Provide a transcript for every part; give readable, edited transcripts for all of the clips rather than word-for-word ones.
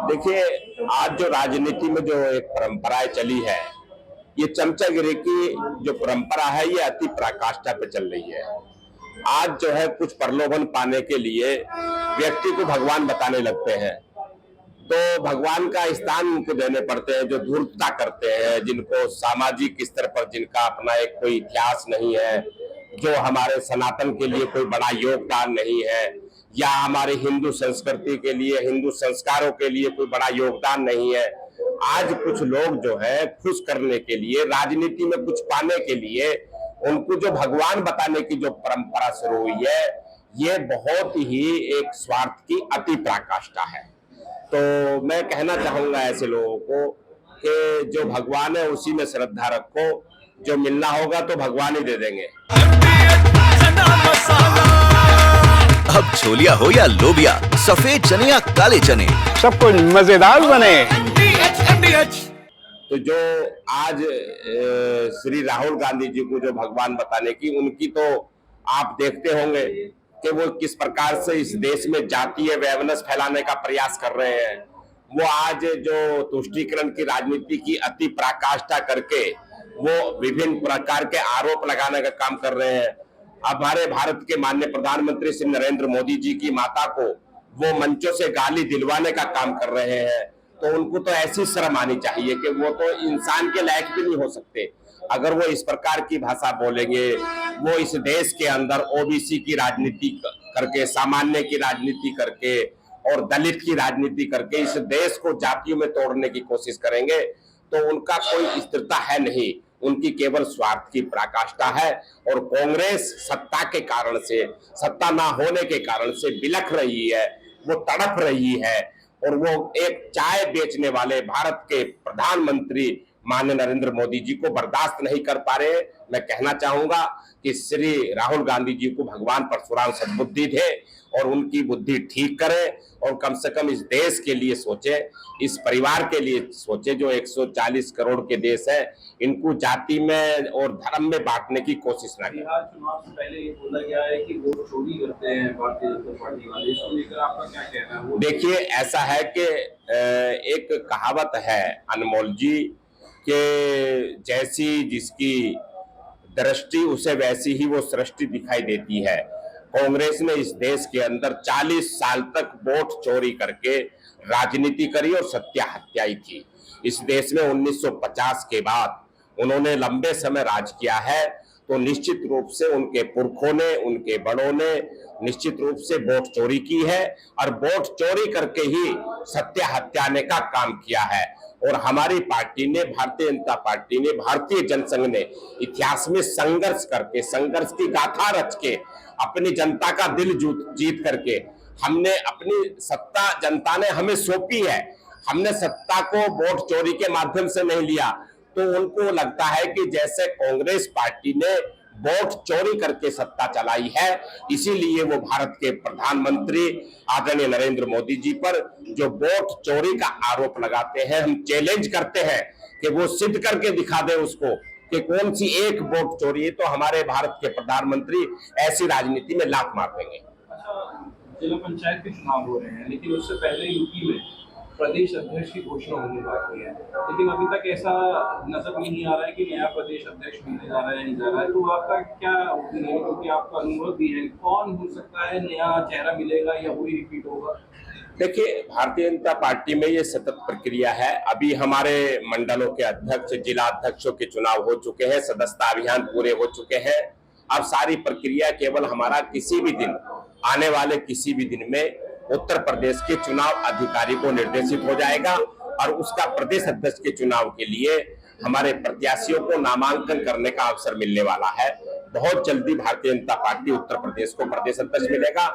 देखिए, आज जो राजनीति में जो एक परंपराएं चली है, ये चमचागिरी की जो परंपरा है, ये अति पराकाष्ठा पे चल रही है। आज जो है कुछ प्रलोभन पाने के लिए व्यक्ति को भगवान बताने लगते हैं, तो भगवान का स्थान उनको देने पड़ते हैं जो धूर्तता करते हैं, जिनको सामाजिक स्तर पर जिनका अपना एक कोई इतिहास नहीं है, जो हमारे सनातन के लिए कोई बड़ा योगदान नहीं है, या हमारे हिंदू संस्कृति के लिए, हिंदू संस्कारों के लिए कोई बड़ा योगदान नहीं है। आज कुछ लोग जो है खुश करने के लिए, राजनीति में कुछ पाने के लिए, उनको जो भगवान बताने की जो परंपरा शुरू हुई है, ये बहुत ही एक स्वार्थ की अति पराकाष्ठा है। तो मैं कहना चाहूंगा ऐसे लोगों को कि जो भगवान है उसी में श्रद्धा रखो, जो मिलना होगा तो भगवान ही दे देंगे। अब छोलिया हो या लोबिया, सफेद चने या काले चने, सब कुछ मजेदार बने। तो जो आज श्री राहुल गांधी जी को जो भगवान बताने की, उनकी तो आप देखते होंगे कि वो किस प्रकार से इस देश में जातीय वैमनस्य फैलाने का प्रयास कर रहे हैं। वो आज जो तुष्टीकरण की राजनीति की अति पराकाष्ठा करके वो विभिन्न प्रकार के आरोप लगाने का काम कर रहे हैं। हमारे भारत के माननीय प्रधानमंत्री श्री नरेंद्र मोदी जी की माता को वो मंचों से गाली दिलवाने का काम कर रहे हैं। तो उनको तो ऐसी शर्म आनी चाहिए कि वो तो इंसान के लायक भी नहीं हो सकते। अगर वो इस प्रकार की भाषा बोलेंगे, वो इस देश के अंदर ओबीसी की राजनीति करके, सामान्य की राजनीति करके और दलित की राजनीति करके इस देश को जातियों में तोड़ने की कोशिश करेंगे, तो उनका कोई स्थिरता है नहीं, उनकी केवल स्वार्थ की पराकाष्ठा है। और कांग्रेस सत्ता के कारण से, सत्ता ना होने के कारण से बिलख रही है, वो तड़प रही है। और वो एक चाय बेचने वाले भारत के प्रधानमंत्री माननीय नरेंद्र मोदी जी को बर्दाश्त नहीं कर पा रहे। मैं कहना चाहूंगा कि श्री राहुल गांधी जी को भगवान परशुराम सद्बुद्धि थे और उनकी बुद्धि ठीक करें और कम से कम इस देश के लिए सोचे, इस परिवार के लिए सोचे जो 140 करोड़ के देश है, इनको जाति में और धर्म में बांटने की कोशिश ना करें। चुनाव से पहले ये बोला गया है कि वोट चोरी करते हैं भारतीय जनता पार्टी वाले, इसको लेकर आपका क्या कहना है? देखिए, ऐसा है कि एक कहावत है अनमोल जी कि जैसी जिसकी दृष्टि उसे वैसी ही वो सृष्टि दिखाई देती है। कांग्रेस ने इस देश के अंदर 40 साल तक वोट चोरी करके राजनीति करी और सत्या हत्याई की। इस देश में 1950 के बाद उन्होंने लंबे समय राज किया है, तो निश्चित रूप से उनके पुरखों ने, उनके बड़ों ने निश्चित रूप से वोट चोरी की है और वोट चोरी करके ही सत्या हत्याने का काम किया है। और हमारी पार्टी ने, भारतीय जनता पार्टी ने, भारतीय जनसंघ ने इतिहास में संघर्ष करके, संघर्ष की गाथा रच के, अपनी जनता का दिल जीत करके हमने अपनी सत्ता, जनता ने हमें सौंपी है। हमने सत्ता को वोट चोरी के माध्यम से नहीं लिया। तो उनको लगता है कि जैसे कांग्रेस पार्टी ने वोट चोरी करके सत्ता चलाई है, इसीलिए वो भारत के प्रधानमंत्री आदरणीय नरेंद्र मोदी जी पर जो वोट चोरी का आरोप लगाते हैं, हम चैलेंज करते हैं कि वो सिद्ध करके दिखा दे उसको कि कौन सी एक वोट चोरी है, तो हमारे भारत के प्रधानमंत्री ऐसी राजनीति में लात मार देंगे। जिला पंचायत के चुनाव हो रहे हैं, लेकिन उससे पहले यूपी में प्रदेश अध्यक्ष की घोषणा होने बाकी है, लेकिन अभी तक ऐसा नजर नहीं आ रहा है कि नया प्रदेश अध्यक्ष मिलने जा रहा है, नहीं जा रहा है। तो आपका क्या ओपिनियन है, क्योंकि आपका अनुभव भी है, कौन हो सकता है, नया चेहरा मिलेगा या वही रिपीट होगा? देखिए, भारतीय जनता पार्टी में ये सतत प्रक्रिया है। अभी हमारे मंडलों के अध्यक्ष, जिला अध्यक्षों के चुनाव हो चुके हैं, सदस्यता अभियान पूरे हो चुके हैं। अब सारी प्रक्रिया केवल हमारा किसी भी दिन, आने वाले किसी भी दिन में उत्तर प्रदेश के चुनाव अधिकारी को निर्देशित हो जाएगा और उसका प्रदेश अध्यक्ष के चुनाव के लिए हमारे प्रत्याशियों को नामांकन करने का अवसर मिलने वाला है। बहुत जल्दी भारतीय जनता पार्टी उत्तर प्रदेश को प्रदेश अध्यक्ष मिलेगा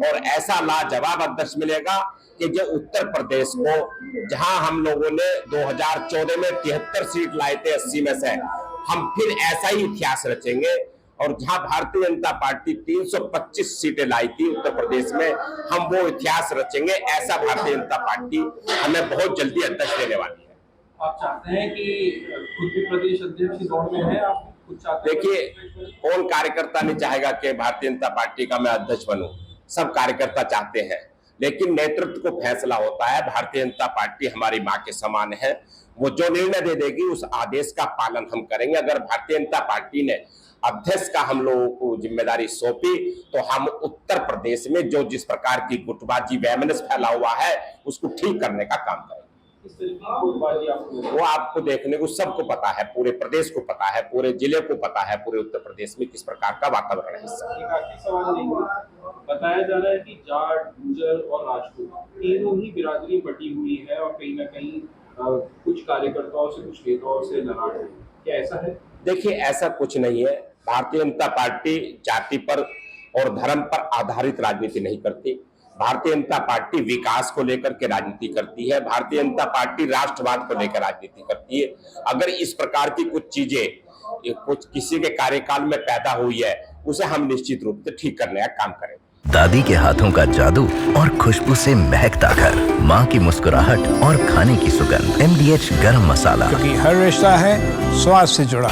और ऐसा लाजवाब अध्यक्ष मिलेगा कि जो उत्तर प्रदेश को, जहां हम लोगों ने 2014 में 73 सीट लाए थे 80 में से, हम फिर ऐसा ही इतिहास रचेंगे। और जहां भारतीय जनता पार्टी 325 सीटें लाई थी उत्तर प्रदेश में, हम वो इतिहास रचेंगे। ऐसा भारतीय जनता पार्टी हमें बहुत जल्दी अध्यक्ष देने वाली है। आप चाहते हैं कि खुद भी प्रदेश अध्यक्ष की दौड़ में है? आप खुद चाहते हैं? देखिए, कौन कार्यकर्ता नहीं चाहेगा कि भारतीय जनता पार्टी का मैं अध्यक्ष बनूं? सब कार्यकर्ता चाहते हैं, लेकिन नेतृत्व को फैसला होता है। भारतीय जनता पार्टी हमारी मां के समान है, वो जो निर्णय दे देगी उस आदेश का पालन हम करेंगे। अगर भारतीय जनता पार्टी ने अध्यक्ष का हम लोगों को जिम्मेदारी सौंपी तो हम उत्तर प्रदेश में जो जिस प्रकार की गुटबाजी वैमनस फैला हुआ है उसको ठीक करने का काम करेंगे। इस तरह की गुटबाजी आपको वो आपको देखने को सबको पता है, पूरे प्रदेश को पता है, पूरे जिले को पता है, पूरे उत्तर प्रदेश में किस प्रकार का वातावरण है। एक आखिरी सवाल नहीं, बताया जा रहा है कि जाट, गुर्जर और राजपूत तीनों ही बिरादरी बटी हुई है और कहीं ना कहीं कुछ कार्यकर्ताओं से, कुछ नेताओं से नाराज है, क्या ऐसा है? देखिए, ऐसा कुछ नहीं है। भारतीय जनता पार्टी जाति पर और धर्म पर आधारित राजनीति नहीं करती। भारतीय जनता पार्टी विकास को लेकर के राजनीति करती है। भारतीय जनता पार्टी राष्ट्रवाद को लेकर राजनीति करती है। अगर इस प्रकार की कुछ चीजें कुछ किसी के कार्यकाल में पैदा हुई है, उसे हम निश्चित रूप से ठीक करने का काम करेंगे। दादी के हाथों का जादू और खुशबू से महकता घर, माँ की मुस्कुराहट और खाने की सुगंध, MDH गरम मसाला। क्योंकि हर रिश्ता है स्वाद से जुड़ा।